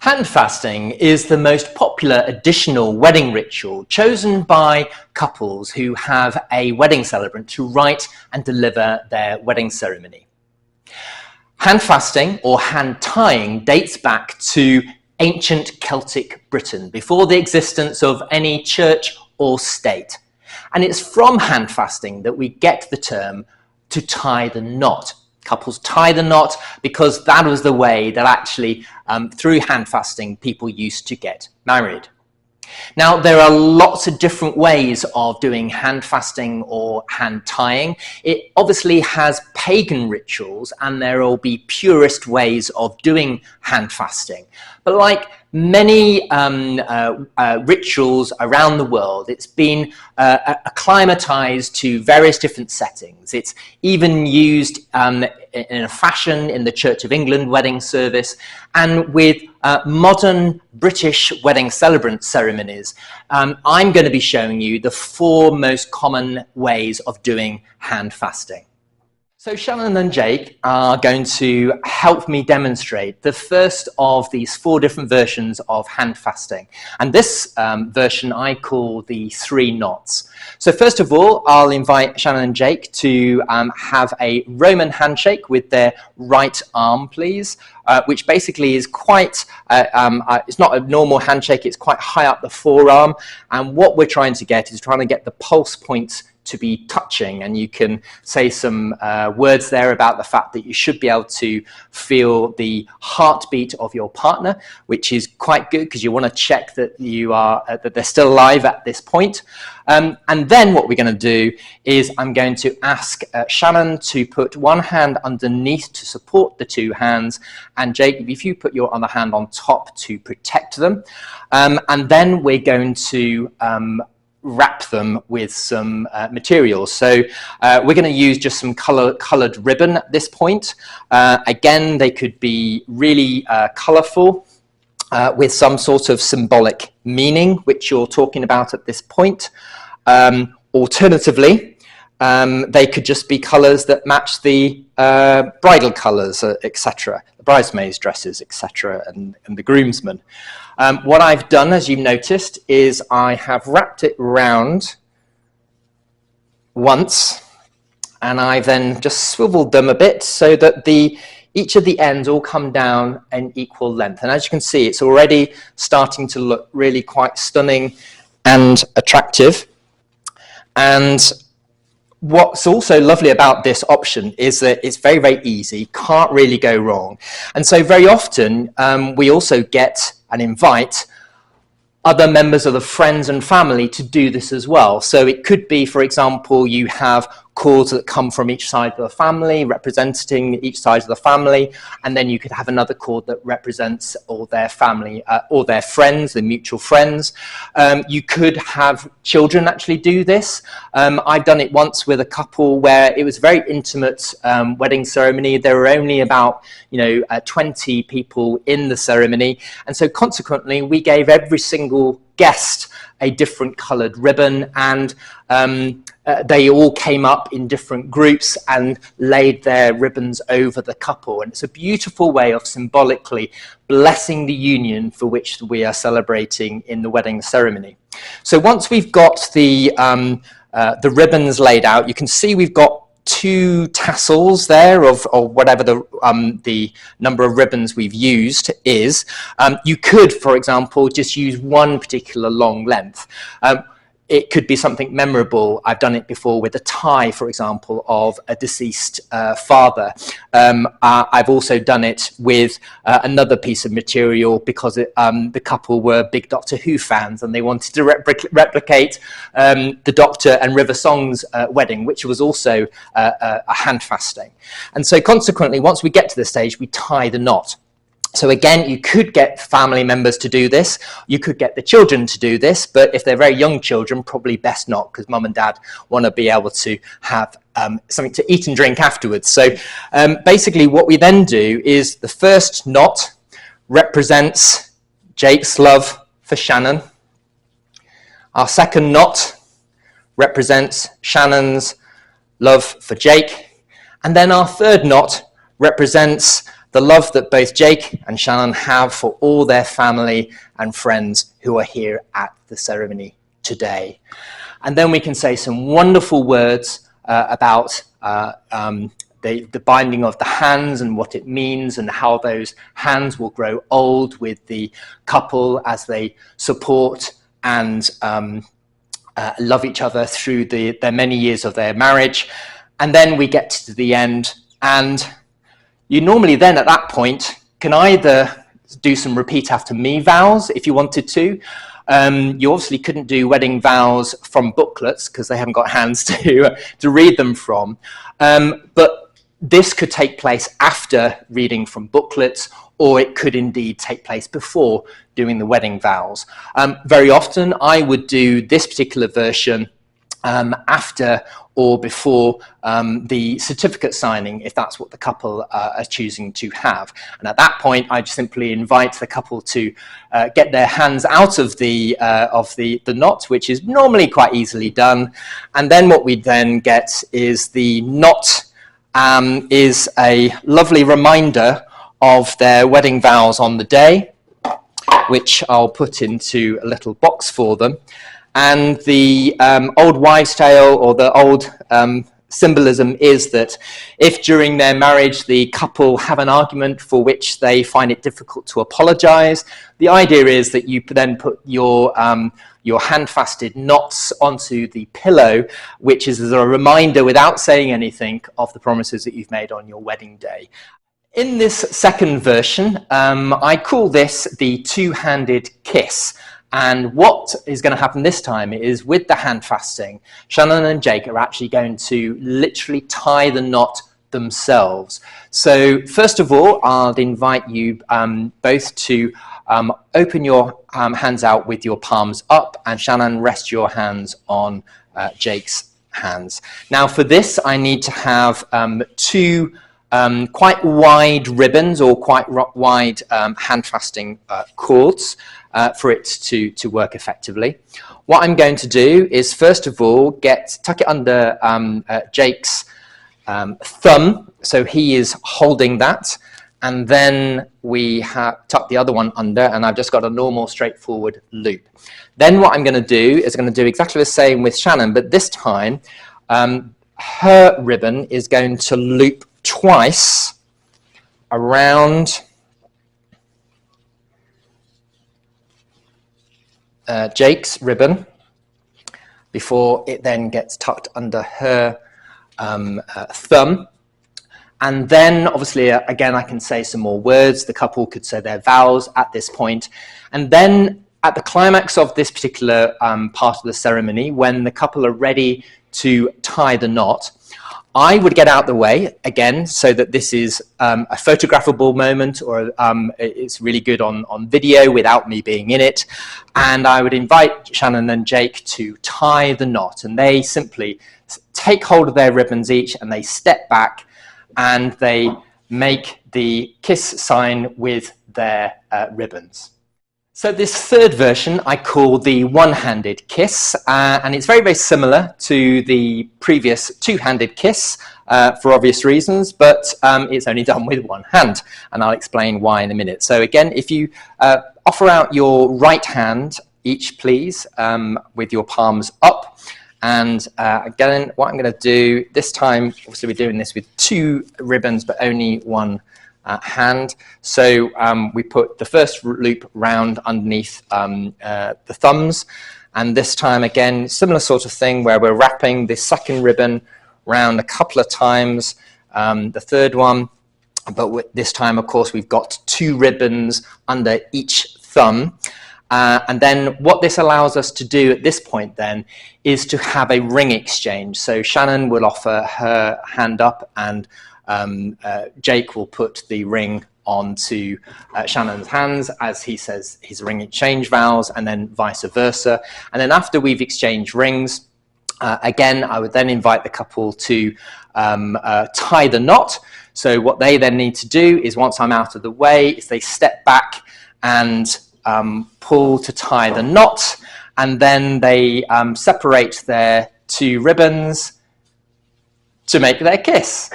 Handfasting is the most popular additional wedding ritual chosen by couples who have a wedding celebrant to write and deliver their wedding ceremony. Handfasting or hand tying dates back to ancient Celtic Britain, before the existence of any church or state. And it's from handfasting that we get the term to tie the knot. Couples tie the knot because that was the way that actually, through handfasting, people used to get married. Now, there are lots of different ways of doing handfasting or hand tying. It obviously has pagan rituals, and there will be purist ways of doing handfasting. But like many rituals around the world, it's been acclimatized to various different settings. It's even used in a fashion in the Church of England wedding service, and with modern British wedding celebrant ceremonies. I'm going to be showing you the 4 most common ways of doing handfasting. So Shannon and Jake are going to help me demonstrate the first of these 4 different versions of handfasting. And this version I call the 3 knots. So first of all, I'll invite Shannon and Jake to have a Roman handshake with their right arm, please, which basically is quite, it's not a normal handshake, it's quite high up the forearm. And what we're trying to get is trying to get the pulse points to be touching, and you can say some words there about the fact that you should be able to feel the heartbeat of your partner, which is quite good because you want to check that you are that they're still alive at this point. And then what we're going to do is I'm going to ask Shannon to put one hand underneath to support the 2 hands, and Jake, if you put your other hand on top to protect them, and then we're going to wrap them with some materials. So we're going to use just some coloured ribbon at this point. Again, they could be really colourful with some sort of symbolic meaning, which you're talking about at this point. Alternatively, they could just be colours that match the bridal colours, etc., the bridesmaids' dresses, etc., and the groomsmen. What I've done, as you've noticed, is I have wrapped it round once, and I then just swiveled them a bit so that each of the ends all come down in equal length. And as you can see, it's already starting to look really quite stunning and attractive. And what's also lovely about this option is that it's very, very easy, can't really go wrong. And so very often we also get and invite other members of the friends and family to do this as well. So it could be, for example, you have cords that come from each side of the family, representing each side of the family, and then you could have another cord that represents all their family, or their friends, the mutual friends. You could have children actually do this. I've done it once with a couple where it was a very intimate wedding ceremony. There were only about 20 people in the ceremony, and so consequently we gave every single guest a different coloured ribbon, and they all came up in different groups and laid their ribbons over the couple. And it's a beautiful way of symbolically blessing the union for which we are celebrating in the wedding ceremony. So once we've got the ribbons laid out, you can see we've got 2 tassels there of whatever the number of ribbons we've used is. You could, for example, just use one particular long length. It could be something memorable. I've done it before with a tie, for example, of a deceased father. I've also done it with another piece of material because the couple were big Doctor Who fans and they wanted to replicate the Doctor and River Song's wedding, which was also a handfasting. And so consequently, once we get to the stage, we tie the knot. So again, you could get family members to do this, you could get the children to do this, but if they're very young children, probably best not, because mum and dad want to be able to have something to eat and drink afterwards. So basically what we then do is the first knot represents Jake's love for Shannon. Our second knot represents Shannon's love for Jake. And then our third knot represents the love that both Jake and Shannon have for all their family and friends who are here at the ceremony today. And then we can say some wonderful words about the binding of the hands and what it means, and how those hands will grow old with the couple as they support and love each other through their many years of their marriage. And then we get to the end, and you normally then at that point can either do some repeat after me vows if you wanted to. You obviously couldn't do wedding vows from booklets because they haven't got hands to read them from. But this could take place after reading from booklets, or it could indeed take place before doing the wedding vows. Very often I would do this particular version after or before the certificate signing, if that's what the couple are choosing to have. And at that point, I just simply invite the couple to get their hands out of the knot, which is normally quite easily done. And then what we then get is the knot is a lovely reminder of their wedding vows on the day, which I'll put into a little box for them. And the old wives' tale, or the old symbolism, is that if during their marriage the couple have an argument for which they find it difficult to apologize, the idea is that you then put your hand-fasted knots onto the pillow, which is as a reminder, without saying anything, of the promises that you've made on your wedding day. In this second version, I call this the two-handed kiss. And what is going to happen this time is, with the hand fasting, Shannon and Jake are actually going to literally tie the knot themselves. So first of all, I'll invite you both to open your hands out with your palms up, and Shannon, rest your hands on Jake's hands. Now for this, I need to have two quite wide ribbons, or quite wide hand fasting cords, for it to work effectively. What I'm going to do is, first of all, tuck it under Jake's thumb, so he is holding that, and then we tuck the other one under, and I've just got a normal straightforward loop. Then what I'm going to do is I'm going to do exactly the same with Shannon, but this time her ribbon is going to loop twice around Jake's ribbon before it then gets tucked under her thumb. And then obviously again I can say some more words. The couple could say their vows at this point, and then at the climax of this particular part of the ceremony, when the couple are ready to tie the knot, I would get out the way again, so that this is a photographable moment, or it's really good on video without me being in it. And I would invite Shannon and Jake to tie the knot, and they simply take hold of their ribbons each, and they step back and they make the kiss sign with their ribbons. So this third version I call the one-handed kiss, and it's very, very similar to the previous two-handed kiss for obvious reasons, but it's only done with one hand, and I'll explain why in a minute. So again, if you offer out your right hand each, please, with your palms up, and again, what I'm going to do this time, obviously we're doing this with two ribbons, but only one hand. So we put the first loop round underneath the thumbs, and this time again similar sort of thing, where we're wrapping the second ribbon round a couple of times, the third one, but this time of course we've got two ribbons under each thumb. And then what this allows us to do at this point then is to have a ring exchange. So Shannon will offer her hand up, and Jake will put the ring onto Shannon's hands as he says his ring exchange vows, and then vice versa. And then after we've exchanged rings, again, I would then invite the couple to tie the knot. So what they then need to do is, once I'm out of the way, is they step back and pull to tie the knot, and then they separate their two ribbons to make their kiss.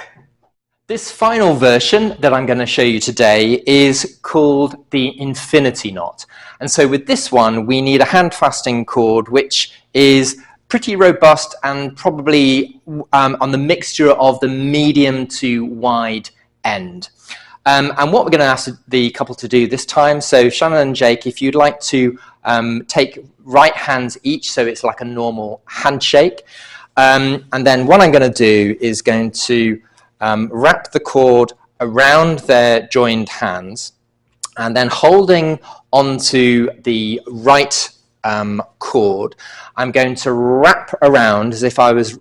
This final version that I'm going to show you today is called the infinity knot. And so with this one, we need a handfasting cord, which is pretty robust and probably on the mixture of the medium to wide end. And what we're going to ask the couple to do this time, so Shannon and Jake, if you'd like to take right hands each, so it's like a normal handshake. And then what I'm going to do is going to wrap the cord around their joined hands, and then holding onto the right cord, I'm going to wrap around, as if I was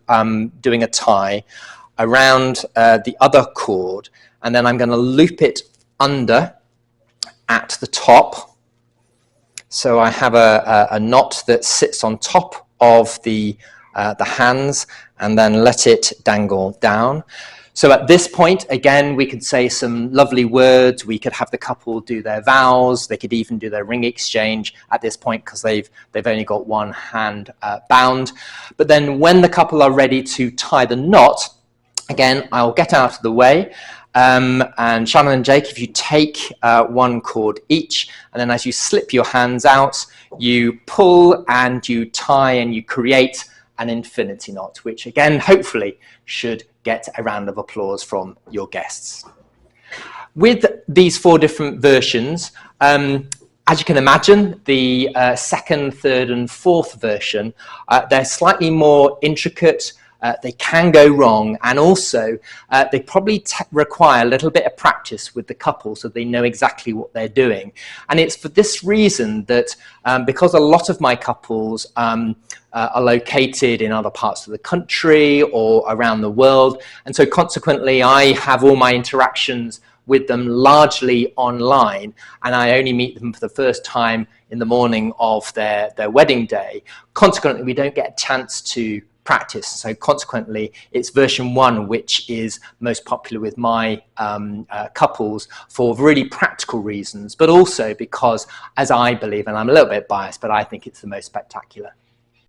doing a tie, around the other cord, and then I'm going to loop it under at the top. So I have a knot that sits on top of the hands, and then let it dangle down. So at this point, again, we could say some lovely words. We could have the couple do their vows. They could even do their ring exchange at this point because they've only got one hand bound. But then when the couple are ready to tie the knot, again, I'll get out of the way. And Shannon and Jake, if you take one cord each, and then as you slip your hands out, you pull and you tie and you create an infinity knot, which again, hopefully should get a round of applause from your guests. With these 4 different versions, as you can imagine, the second, third and fourth version, they're slightly more intricate. They can go wrong, and also they probably require a little bit of practice with the couple so they know exactly what they're doing. And it's for this reason that because a lot of my couples are located in other parts of the country or around the world, and so consequently I have all my interactions with them largely online, and I only meet them for the first time in the morning of their wedding day. Consequently, we don't get a chance to practice. So consequently, it's version 1 which is most popular with my couples for really practical reasons, but also because, as I believe, and I'm a little bit biased, but I think it's the most spectacular.